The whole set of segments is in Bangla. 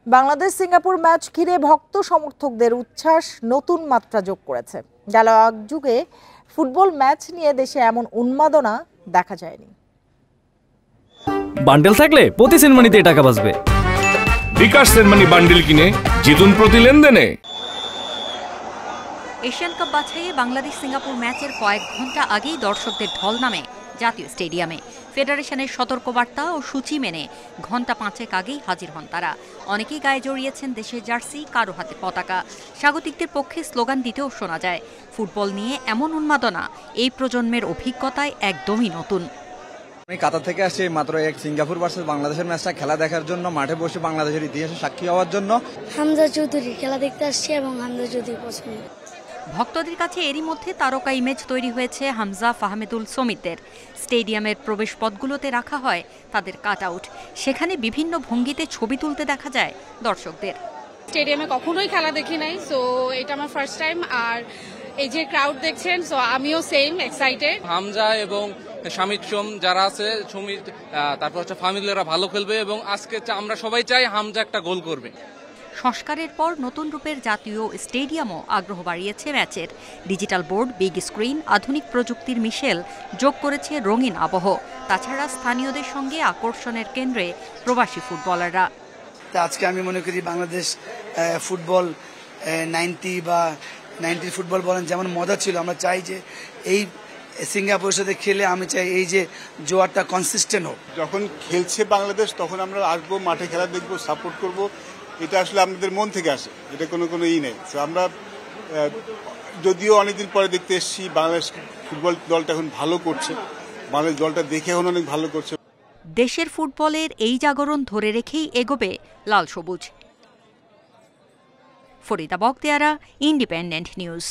বাংলাদেশ সিঙ্গাপুর ম্যাচ ঘিরে ভক্ত সমর্থকদের উচ্ছ্বাস নতুন মাত্রা যোগ করেছে। গেল এক যুগে ফুটবল ম্যাচ নিয়ে দেশে এমন উন্মাদনা দেখা যায়নি। বান্ডেল থাকলে প্রতি সেনমানিতে টাকা বাঁচবে। বিকাশ সেনমানি বান্ডেল কিনে জিতুন প্রতি লেনদেনে। এশিয়ান কাপ বাছাইয়ে বাংলাদেশ সিঙ্গাপুর ম্যাচের কয়েক ঘন্টা আগেই দর্শকদের ঢল নামে জাতীয় স্টেডিয়ামে। ফেডারেশনের সতর্কবার্তা ও সূচি মেনে ঘন্টা পাঁচেক আগেই হাজির হন তারা। অনেকেই গায়ে জড়িয়েছেন দেশের জার্সি, কারো হাতে পতাকা। স্বাগতিকদের পক্ষে স্লোগান দিতেও শোনা যায়। ফুটবল নিয়ে এমন উন্মাদনা এই প্রজন্মের অভিজ্ঞতায় একদমই নতুন। আমি কাতার থেকে আসছি মাত্র এক সিঙ্গাপুর ভার্সেস বাংলাদেশের ম্যাচটা খেলা দেখার জন্য, মাঠে বসে বাংলাদেশের ইতিহাসে সাক্ষী হওয়ার জন্য। হামজা চৌধুরী খেলা দেখতে আসছি এবং হামজা চৌধুরী পছন্দ। ভক্তদের কাছে এরই মধ্যে তারকা ইমেজ তৈরি হয়েছে হামজা, ফাহমেদুল, সমিতদের। স্টেডিয়ামের প্রবেশ পথগুলোতে রাখা হয় তাদের কাট আউট। সেখানে বিভিন্ন ভঙ্গিতে ছবি তুলতে দেখা যায় দর্শকদের। স্টেডিয়ামে কখনোই খেলা দেখি নাই, সো এটা আমার ফার্স্ট টাইম। আর এই যে ক্রাউড দেখছেন, সো আমিও সেম এক্সাইটেড। হামজা এবং শামিক সোম যারা আছে, সুমিত, তারপর হচ্ছে ফাহমিদুলরা ভালো খেলবে এবং আজকে আমরা সবাই চাই হামজা একটা গোল করবে। সংস্কারের পর নতুন রূপের জাতীয় স্টেডিয়ামও আগ্রহ বাড়িয়েছে ম্যাচের। ডিজিটাল বোর্ড, বিগ স্ক্রিন, আধুনিক প্রযুক্তির মিশেল যোগ করেছে রঙিন আবহ। তাছাড়া স্থানীয়দের সঙ্গে আকর্ষণের কেন্দ্রে প্রবাসী ফুটবলাররা। আজকে আমি মনে করি বাংলাদেশ ফুটবল 90 ফুটবল বলেন যেমন মজা ছিল, আমরা চাই যে এই সিঙ্গাপুরের সাথে খেলে আমি চাই এই যে জোয়ারটা কনসিস্টেন্ট হোক। যখন খেলছে বাংলাদেশ তখন আমরা আসবো, মাঠে খেলা দেখবো, সাপোর্ট করব। এটা আসলে আমাদের মন থেকে আসে, এটা কোনো নেই। তো আমরা যদিও অনেকদিন পরে দেখতে এসেছি বাংলাদেশ ফুটবল দলটা এখন ভালো করছে, বাংলাদেশ দলটা দেখে এখন অনেক ভালো করছে। দেশের ফুটবলের এই জাগরণ ধরে রেখেই এগোবে লাল সবুজ। Farida Bakhtiara, Independent news.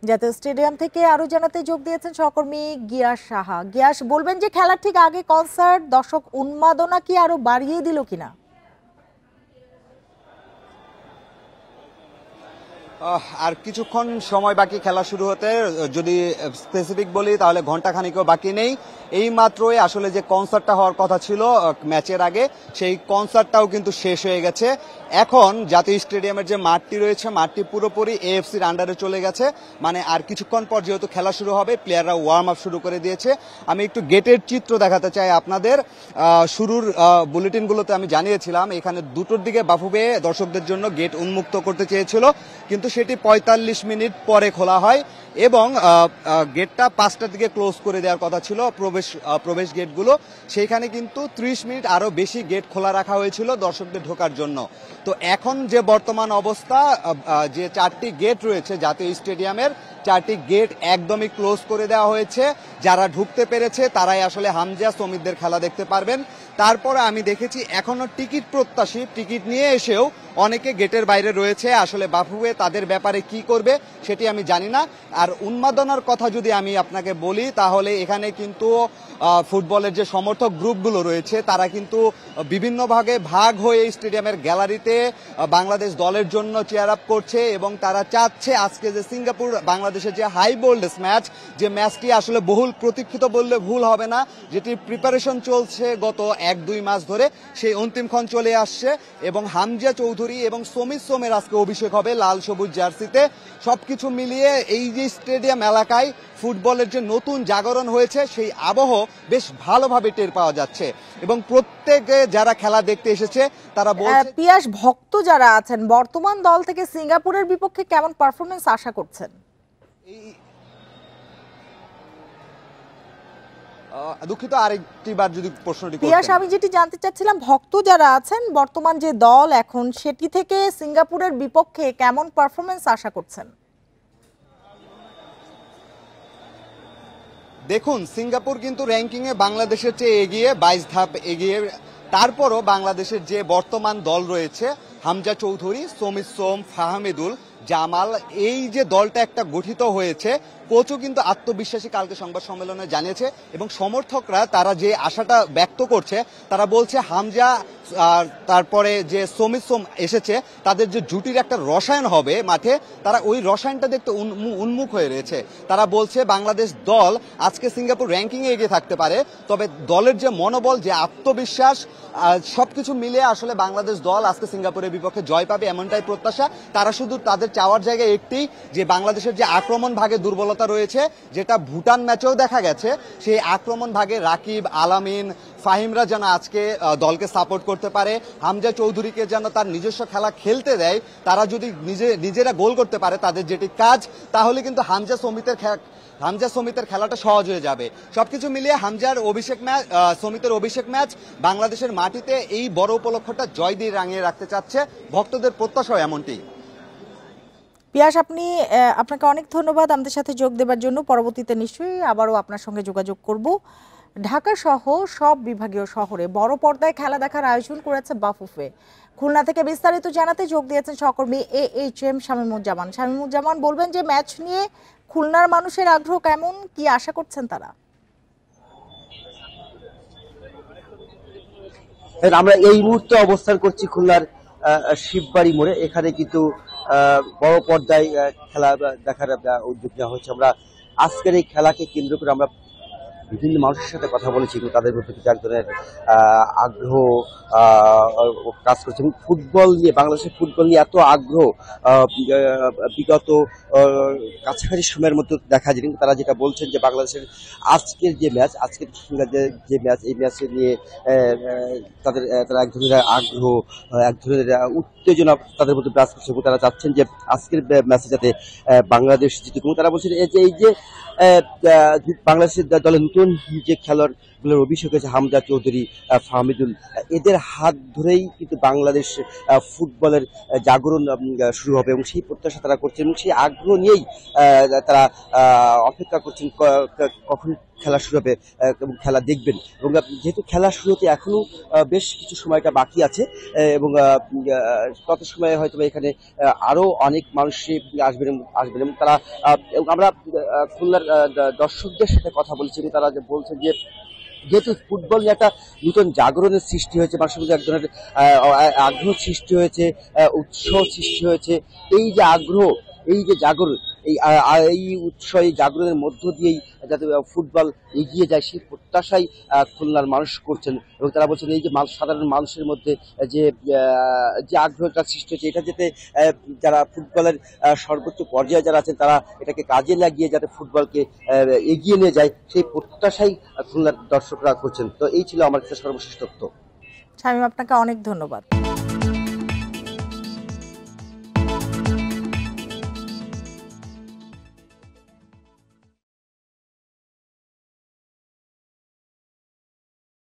জাতীয় স্টেডিয়াম থেকে আরো জানাতে যোগ দিয়েছেন সহকর্মী গিয়াস সাহা। গিয়াস, বলবেন যে খেলার ঠিক আগে কনসার্ট, দর্শক উন্মাদনা কি আরো বাড়িয়ে দিল কিনা? আর কিছুক্ষণ সময় বাকি খেলা শুরু হতে। যদি স্পেসিফিক বলি তাহলে ঘন্টা খানিকও বাকি নেই। এই মাত্রই আসলে যে কনসার্টটা হওয়ার কথা ছিল ম্যাচের আগে, সেই কনসার্টটাও কিন্তু শেষ হয়ে গেছে। এখন জাতীয় স্টেডিয়ামের যে মাঠটি রয়েছে, মাঠটি পুরোপুরি এএফসির আন্ডারে চলে গেছে। মানে আর কিছুক্ষণ পর যেহেতু খেলা শুরু হবে, প্লেয়াররা ওয়ার্ম আপ শুরু করে দিয়েছে। আমি একটু গেটের চিত্র দেখাতে চাই আপনাদের। শুরুর বুলেটিনগুলোতে আমি জানিয়েছিলাম এখানে 2টোর দিকে বাফুফে দর্শকদের জন্য গেট উন্মুক্ত করতে চেয়েছিল, কিন্তু সেটি 45 মিনিট পরে খোলা হয় এবং গেটটা 5টার দিকে ক্লোজ করে দেওয়ার কথা ছিল প্রবেশ গেটগুলো। সেইখানে কিন্তু 30 মিনিট আরো বেশি গেট খোলা রাখা হয়েছিল দর্শকদের ঢোকার জন্য। তো এখন যে বর্তমান অবস্থা, যে 4টি গেট রয়েছে জাতীয় স্টেডিয়ামের, 4টি গেট একদমই ক্লোজ করে দেওয়া হয়েছে। যারা ঢুকতে পেরেছে তারাই আসলে হামজা, সমিতদের খেলা দেখতে পারবেন। তারপরে আমি দেখেছি এখনো টিকিট প্রত্যাশী, টিকিট নিয়ে এসেও অনেকে গেটের বাইরে রয়েছে। আসলে বাফুফে তাদের ব্যাপারে কি করবে সেটি আমি জানি না। আর উন্মাদনার কথা যদি আমি আপনাকে বলি তাহলে এখানে কিন্তু ফুটবলের যে সমর্থক গ্রুপগুলো রয়েছে তারা কিন্তু বিভিন্ন ভাগ হয়ে স্টেডিয়ামের গ্যালারিতে বাংলাদেশ দলের জন্য চেয়ার আপ করছে এবং তারা চাচ্ছে আজকে যে সিঙ্গাপুর বাংলাদেশের যে হাই ভোল্টেজ ম্যাচ, যে ম্যাচটি আসলে বহুল প্রতীক্ষিত বললে ভুল হবে না, যেটি প্রিপারেশন চলছে গত 1-2 মাস ধরে, সেই অন্তিমক্ষণ চলে আসছে এবং হামজা চৌধুরী এবং সমিত সোমের আজকে অভিষেক হবে লাল সবুজ জার্সিতে। সবকিছু মিলিয়ে এই যে স্টেডিয়াম এলাকায় ফুটবলের যে নতুন জাগরণ হয়েছে সেই আবহ বেশ ভালোভাবে টের পাওয়া যাচ্ছে এবং প্রত্যেকে যারা খেলা দেখতে এসেছে তারা বলছে। পিয়াস, ভক্ত যারা আছেন বর্তমান দল থেকে সিঙ্গাপুরের বিপক্ষে কেমন পারফরমেন্স আশা করছেন? দুঃখিত, আরেকটিবার যদি প্রশ্নটি করতেন। পিয়াস, আমি যেটি জানতে চাচ্ছিলাম ভক্ত যারা আছেন বর্তমান যে দল এখন, সেটি থেকে সিঙ্গাপুরের বিপক্ষে কেমন পারফরমেন্স আশা করছেন? দেখুন, সিঙ্গাপুর কিন্তু র্যাঙ্কিংয়ে বাংলাদেশের চেয়ে এগিয়ে, 22 ধাপ এগিয়ে। তারপরও বাংলাদেশের যে বর্তমান দল রয়েছে, হামজা চৌধুরী, সমিত সোম, ফাহমেদুল, জামাল, এই যে দলটা একটা গঠিত হয়েছে, কোচও কিন্তু আত্মবিশ্বাসী কালকে সংবাদ সম্মেলনে জানিয়েছে এবং সমর্থকরা তারা যে আশাটা ব্যক্ত করছে, তারা বলছে হামজা, আর তারপরে যে সমিত সোম এসেছে, তাদের যে জুটির একটা রসায়ন হবে মাঠে, তারা ওই রসায়নটা দেখতে উন্মুখ হয়ে রয়েছে। তারা বলছে বাংলাদেশ দল আজকে সিঙ্গাপুর র্যাঙ্কিংয়ে এগিয়ে থাকতে পারে, তবে দলের যে মনোবল, যে আত্মবিশ্বাস, সবকিছু মিলে আসলে বাংলাদেশ দল আজকে সিঙ্গাপুরের বিপক্ষে জয় পাবে এমনটাই প্রত্যাশা। তারা শুধু তাদের চাওয়ার জায়গায় একটি, যে বাংলাদেশের যে আক্রমণ ভাগে দুর্বলতা রয়েছে, যেটা ভুটান ম্যাচেও দেখা গেছে, সেই আক্রমণ ভাগে রাকিব, আলামিন, ফাহিমরা যেন আজকে দলকে সাপোর্ট করতে পারে, হামজা চৌধুরীকে যেন তার নিজস্ব খেলা খেলতে দেয়। তারা যদি নিজেরা গোল করতে পারে, তাদের যেটি কাজ, তাহলে কিন্তু হামজা সমিতের খেলাটা সহজ হয়ে যাবে। সবকিছু মিলিয়ে সমিতের অভিষেক ম্যাচ বাংলাদেশের মাটিতে এই বড় উপলক্ষটা জয় দিয়ে রাঙিয়ে রাখতে চাচ্ছে, ভক্তদের প্রত্যাশাও এমনটি। পিয়াস, আপনাকে অনেক ধন্যবাদ আমাদের সাথে যোগ দেওয়ার জন্য। পরবর্তীতে নিশ্চয়ই আবারও আপনার সঙ্গে যোগাযোগ করব। ঢাকা সহ সব বিভাগীয় শহরে বড় পর্দায় খেলা দেখার আয়োজন করেছে বাফুফে। খুলনা থেকে বিস্তারিত জানাতে যোগ দিয়েছেন সহকর্মী AHM শামীমুজ্জামান। বলবেন যে ম্যাচ নিয়ে খুলনার মানুষের আগ্রহ কেমন, কি আশা করছেন তারা? আমরা এই মুহূর্তে অবস্থান করছি খুলনার শিববাড়ি মোড়ে। এখানে কিন্তু বড় পর্দায় খেলা দেখার উদ্যোগ নেওয়া হচ্ছে। আমরা আজকের এই খেলাকে কেন্দ্র করে আমরা বিভিন্ন মানুষের সাথে কথা বলেছি, কিন্তু তাদের মধ্যে কিছু এক ধরনের আগ্রহ কাজ করছে। এবং ফুটবল নিয়ে, বাংলাদেশের ফুটবল নিয়ে এত আগ্রহ বিগত কাছাকাছি সময়ের মধ্যে দেখা যায়। কিন্তু তারা যেটা বলছেন যে বাংলাদেশের আজকের যে ম্যাচ, এই ম্যাচে নিয়ে তারা এক ধরনের আগ্রহ, এক ধরনের উত্তেজনা তাদের মধ্যে বিরাজ করছে, এবং তারা চাচ্ছেন যে আজকের ম্যাচে যাতে বাংলাদেশ জিতুক। এবং তারা বলছেন এই যে বাংলাদেশের দলের নতুন যে খেলোয়াড়গুলোর অভিষেক হয়েছে, হামজা চৌধুরী, ফাহমিদুল, এদের হাত ধরেই কিন্তু বাংলাদেশ ফুটবলের জাগরণ শুরু হবে, এবং সেই প্রত্যাশা তারা করছেন, এবং সেই আগ্রহ নিয়েই তারা অপেক্ষা করছেন কখন খেলা শুরু হবে এবং খেলা দেখবেন। এবং যেহেতু খেলা শুরু হতে এখনো বেশ কিছু সময়টা বাকি আছে, এবং তত সময়ে হয়তো এখানে আরো অনেক মানুষই আসবেন এবং তারা, আমরা খুলনার দর্শকদের সাথে কথা বলছি, এবং তারা বলছেন যে যেহেতু ফুটবল নিয়ে একটা নতুন জাগরণের সৃষ্টি হয়েছে, মানুষের মধ্যে এক ধরনের আগ্রহ সৃষ্টি হয়েছে, উৎসাহ সৃষ্টি হয়েছে, এই যে আগ্রহ, এই যে জাগরণ, এই উৎসাহ, এই জাগরণের মধ্য দিয়েই যাতে ফুটবল এগিয়ে যায়, সেই প্রত্যাশাই খুলনার মানুষ করছেন। এবং তারা বলছেন এই যে সাধারণ মানুষের মধ্যে যে আগ্রহটা সৃষ্টি হয়েছে, এটা যাতে যারা ফুটবলের সর্বোচ্চ পর্যায়ে যারা আছেন, তারা এটাকে কাজে লাগিয়ে যাতে ফুটবলকে এগিয়ে নিয়ে যায়, সেই প্রত্যাশাই খুলনার দর্শকরা করছেন। তো এই ছিল আমার কাছে সর্বশেষ তথ্য। শামীম, আপনাকে অনেক ধন্যবাদ।